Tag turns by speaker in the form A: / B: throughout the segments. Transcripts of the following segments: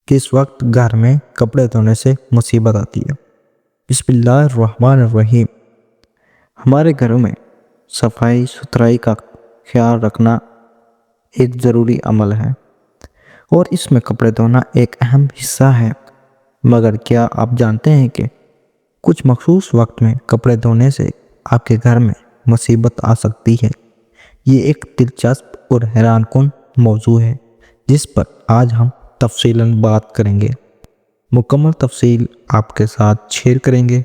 A: کہ اس وقت گھر میں کپڑے دھونے سے مصیبت آتی ہے۔ بسم اللہ الرحمن الرحیم۔ ہمارے گھروں میں صفائی ستھرائی کا خیال رکھنا ایک ضروری عمل ہے اور اس میں کپڑے دھونا ایک اہم حصہ ہے، مگر کیا آپ جانتے ہیں کہ کچھ مخصوص وقت میں کپڑے دھونے سے آپ کے گھر میں مصیبت آ سکتی ہے؟ یہ ایک دلچسپ اور حیران کن موضوع ہے جس پر آج ہم تفصیلاً بات کریں گے، مکمل تفصیل آپ کے ساتھ شیئر کریں گے۔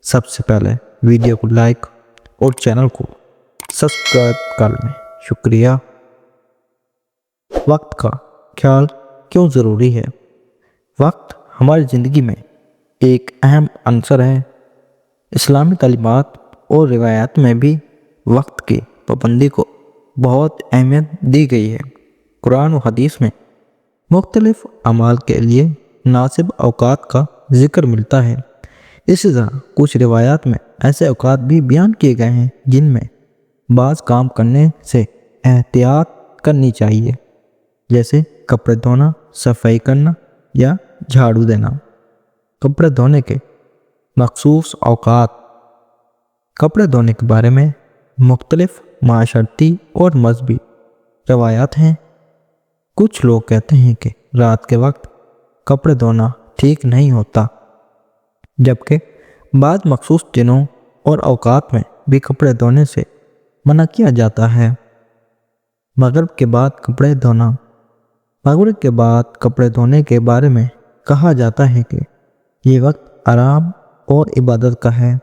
A: سب سے پہلے ویڈیو کو لائک اور چینل کو سبسکرائب کر لیں۔ شکریہ۔ وقت کا خیال کیوں ضروری ہے؟ وقت ہماری زندگی میں ایک اہم عنصر ہے۔ اسلامی تعلیمات اور روایات میں بھی وقت کی پابندی کو بہت اہمیت دی گئی ہے۔ قرآن و حدیث میں مختلف اعمال کے لیے مناسب اوقات کا ذکر ملتا ہے۔ اسی طرح کچھ روایات میں ایسے اوقات بھی بیان کیے گئے ہیں جن میں بعض کام کرنے سے احتیاط کرنی چاہیے، جیسے کپڑے دھونا، صفائی کرنا یا جھاڑو دینا۔ کپڑے دھونے کے مخصوص اوقات۔ کپڑے دھونے کے بارے میں مختلف معاشرتی اور مذہبی روایات ہیں۔ کچھ لوگ کہتے ہیں کہ رات کے وقت کپڑے دھونا ٹھیک نہیں ہوتا، جبکہ بعض مخصوص دنوں اور اوقات میں بھی کپڑے دھونے سے منع کیا جاتا ہے۔ مغرب کے بعد کپڑے دھونا۔ مغرب کے بعد کپڑے دھونے کے بارے میں کہا جاتا ہے کہ یہ وقت آرام اور عبادت کا ہے۔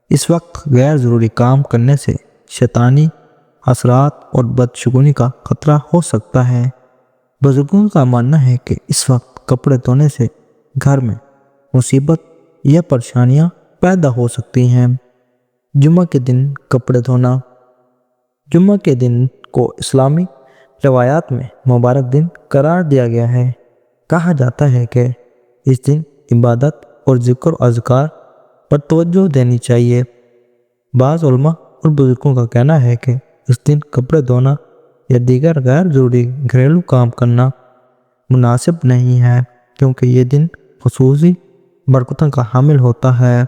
A: اس وقت غیر ضروری کام کرنے سے شیطانی اثرات اور بدشگونی کا خطرہ ہو سکتا ہے۔ بزرگوں کا ماننا ہے کہ اس وقت کپڑے دھونے سے گھر میں مصیبت یا پریشانیاں پیدا ہو سکتی ہیں۔ جمعہ کے دن کپڑے دھونا۔ جمعہ کے دن کو اسلامی روایات میں مبارک دن قرار دیا گیا ہے۔ کہا جاتا ہے کہ اس دن عبادت اور ذکر و اذکار پر توجہ دینی چاہیے۔ بعض علماء اور بزرگوں کا کہنا ہے کہ اس دن کپڑے دھونا یا دیگر غیر ضروری گھریلو کام کرنا مناسب نہیں ہے، کیونکہ یہ دن خصوصی برکتوں کا حامل ہوتا ہے۔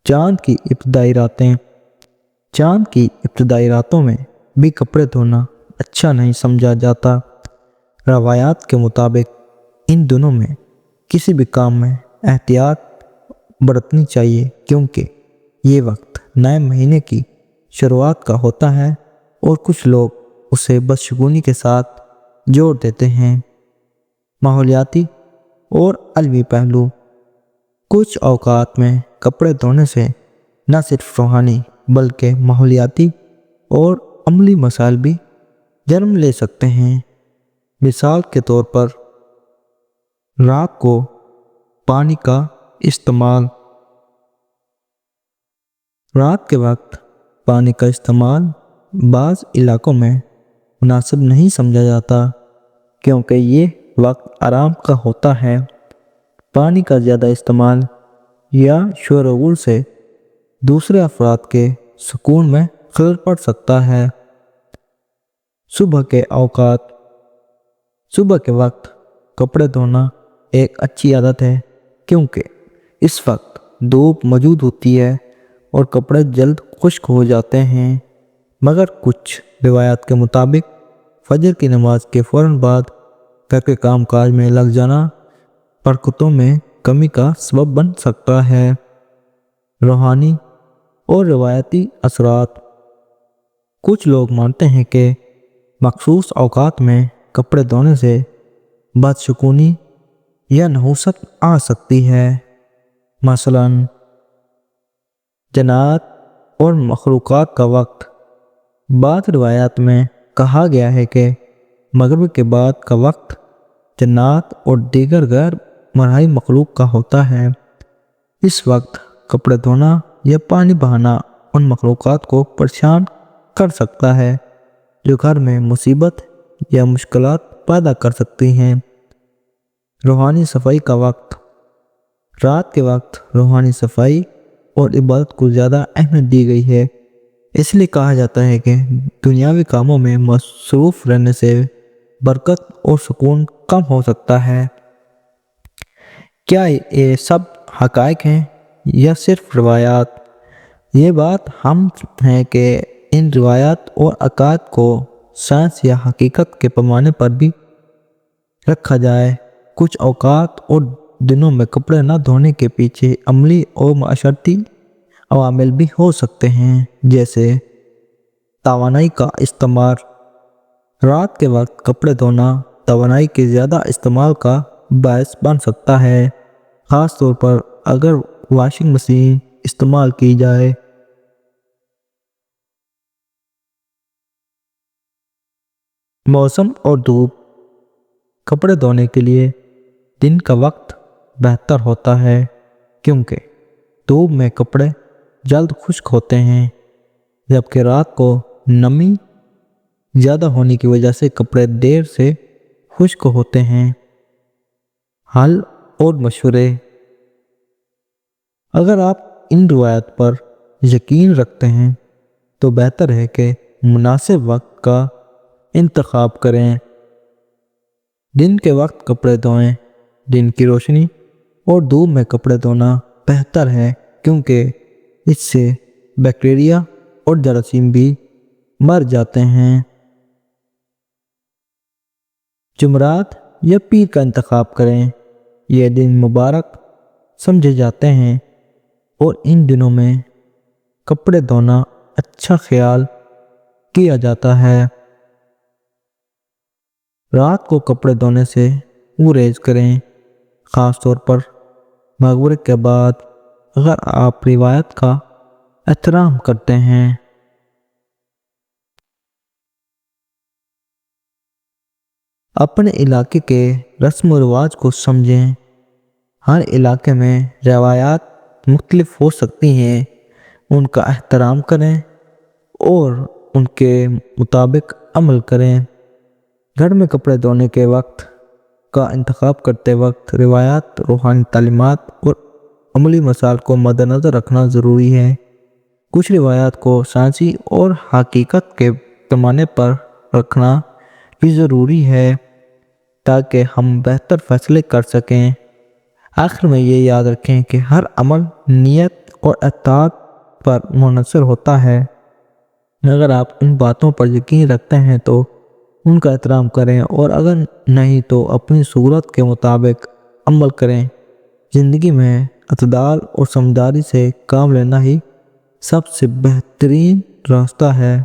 A: چاند کی ابتدائی راتیں۔ چاند کی ابتدائی راتوں میں بھی کپڑے دھونا اچھا نہیں سمجھا جاتا۔ روایات کے مطابق ان دنوں میں کسی بھی کام میں احتیاط برتنی چاہیے، کیونکہ یہ وقت نئے مہینے کی شروعات کا ہوتا ہے اور کچھ لوگ اسے بدشگونی کے ساتھ جوڑ دیتے ہیں۔ ماحولیاتی اور علمی پہلو۔ کچھ اوقات میں کپڑے دھونے سے نہ صرف روحانی بلکہ ماحولیاتی اور عملی مسائل بھی جنم لے سکتے ہیں۔ مثال کے طور پر رات کو پانی کا استعمال۔ رات کے وقت پانی کا استعمال بعض علاقوں میں مناسب نہیں سمجھا جاتا، کیونکہ یہ وقت آرام کا ہوتا ہے۔ پانی کا زیادہ استعمال یا شور و غل سے دوسرے افراد کے سکون میں خلل پڑ سکتا ہے۔ صبح کے اوقات۔ صبح کے وقت کپڑے دھونا ایک اچھی عادت ہے، کیونکہ اس وقت دھوپ موجود ہوتی ہے اور کپڑے جلد خشک ہو جاتے ہیں، مگر کچھ روایات کے مطابق فجر کی نماز کے فوراً بعد گھر کے کام کاج میں لگ جانا برکتوں میں کمی کا سبب بن سکتا ہے۔ روحانی اور روایتی اثرات۔ کچھ لوگ مانتے ہیں کہ مخصوص اوقات میں کپڑے دھونے سے بدشگونی یا نحوست آ سکتی ہے، مثلاً جنات اور مخلوقات کا وقت۔ بعض روایات میں کہا گیا ہے کہ مغرب کے بعد کا وقت جنات اور دیگر غیر مرئی مخلوق کا ہوتا ہے۔ اس وقت کپڑے دھونا یا پانی بہانا ان مخلوقات کو پریشان کر سکتا ہے جو گھر میں مصیبت یا مشکلات پیدا کر سکتی ہیں۔ روحانی صفائی کا وقت۔ رات کے وقت روحانی صفائی اور عبادت کو زیادہ اہمیت دی گئی ہے۔ اس لیے کہا جاتا ہے کہ دنیاوی کاموں میں مصروف رہنے سے برکت اور سکون کم ہو سکتا ہے۔ کیا یہ سب حقائق ہیں یا صرف روایات؟ یہ بات ہم ہیں کہ ان روایات اور عقائد کو سائنس یا حقیقت کے پیمانے پر بھی رکھا جائے۔ کچھ اوقات اور دنوں میں کپڑے نہ دھونے کے پیچھے عملی اور معاشرتی عوامل بھی ہو سکتے ہیں، جیسے توانائی کا استعمال۔ رات کے وقت کپڑے دھونا توانائی کے زیادہ استعمال کا باعث بن سکتا ہے، خاص طور پر اگر واشنگ مشین استعمال کی جائے۔ موسم اور دھوپ۔ کپڑے دھونے کے لیے دن کا وقت بہتر ہوتا ہے کیونکہ دھوپ میں کپڑے جلد خشک ہوتے ہیں، جبکہ رات کو نمی زیادہ ہونے کی وجہ سے کپڑے دیر سے خشک ہوتے ہیں۔ حل اور مشورے۔ اگر آپ ان روایات پر یقین رکھتے ہیں تو بہتر ہے کہ مناسب وقت کا انتخاب کریں۔ دن کے وقت کپڑے دھوئیں۔ دن کی روشنی اور دھوپ میں کپڑے دھونا بہتر ہے کیونکہ اس سے بیکٹیریا اور جراثیم بھی مر جاتے ہیں۔ جمعرات یا پیر کا انتخاب کریں۔ یہ دن مبارک سمجھے جاتے ہیں اور ان دنوں میں کپڑے دھونا اچھا خیال کیا جاتا ہے۔ رات کو کپڑے دھونے سے گریز کریں، خاص طور پر مغرب کے بعد اگر آپ روایت کا احترام کرتے ہیں۔ اپنے علاقے کے رسم و رواج کو سمجھیں۔ ہر علاقے میں روایات مختلف ہو سکتی ہیں، ان کا احترام کریں اور ان کے مطابق عمل کریں۔ گھر میں کپڑے دھونے کے وقت کا انتخاب کرتے وقت روایات، روحانی تعلیمات اور عملی مسائل کو مد نظر رکھنا ضروری ہے۔ کچھ روایات کو سائنسی اور حقیقت کے پیمانے پر رکھنا بھی ضروری ہے تاکہ ہم بہتر فیصلے کر سکیں۔ آخر میں یہ یاد رکھیں کہ ہر عمل نیت اور اطاعت پر منحصر ہوتا ہے۔ اگر آپ ان باتوں پر یقین رکھتے ہیں تو ان کا احترام کریں اور اگر نہیں تو اپنی صورت کے مطابق عمل کریں۔ زندگی میں اعتدال اور سمجھداری سے کام لینا ہی سب سے بہترین راستہ ہے۔